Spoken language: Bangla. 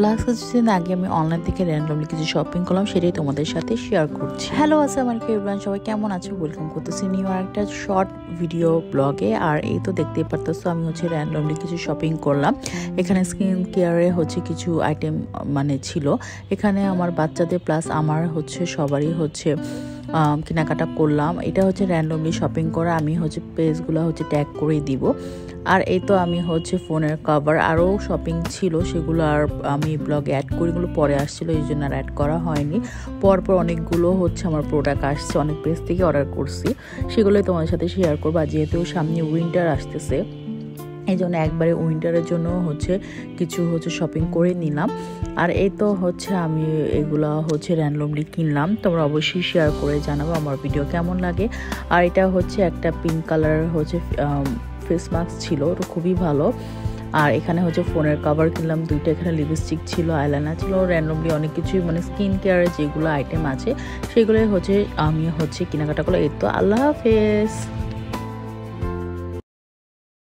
লাস্ট কিছুদিন আগে আমি অনলাইন থেকে র্যান্ডমলি কিছু শপিং করলাম, সেটাই তোমাদের সাথে শেয়ার করছি। হ্যালো, আসসালামু আলাইকুম এভরিওয়ান, সবাই কেমন আছো? ওয়েলকাম করতেছি নিউ একটা শর্ট ভিডিও ব্লগে। আর এই তো দেখতেই পারতেছো আমি র্যান্ডমলি কিছু শপিং করলাম। এখানে স্কিন কেয়ারে কিছু আইটেম ছিল। এখানে আমার বাচ্চাদের প্লাস আমার সবারই কেনাকাটা করলাম। এটা র্যান্ডমলি শপিং করা। আমি পেজগুলো ট্যাগ করে দিব। আর এই তো আমি ফোনের কভার আরও শপিং ছিল, সেগুলো আর আমি ব্লগে অ্যাড করি, এগুলো পরে আসছিলো, এই জন্য আর অ্যাড করা হয়নি। পরপর অনেকগুলো আমার প্রোডাক্ট আসছে, অনেক পেজ থেকে অর্ডার করছি, সেগুলোই তোমাদের সাথে শেয়ার করবো। আর যেহেতু সামনে উইন্টার আসতেছে, এই জন্য একবারে উইন্টারের জন্য কিছু শপিং করে নিলাম। আর এই তো আমি এগুলো র্যান্ডমলি কিনলাম। তোমরা অবশ্যই শেয়ার করে জানাবো আমার ভিডিও কেমন লাগে। আর এটা একটা পিঙ্ক কালার ফেস মাস্ক ছিল, ওটা খুবই ভালো। আর এখানে ফোনের কভার কিনলাম দুইটা, এখানে লিপস্টিক ছিল, আইলাইনার ছিল, র্যান্ডমলি অনেক কিছুই স্কিন কেয়ারের যেগুলো আইটেম আছে সেগুলোই আমি কেনাকাটা করলাম। এই তো, আল্লাহ হাফেজ।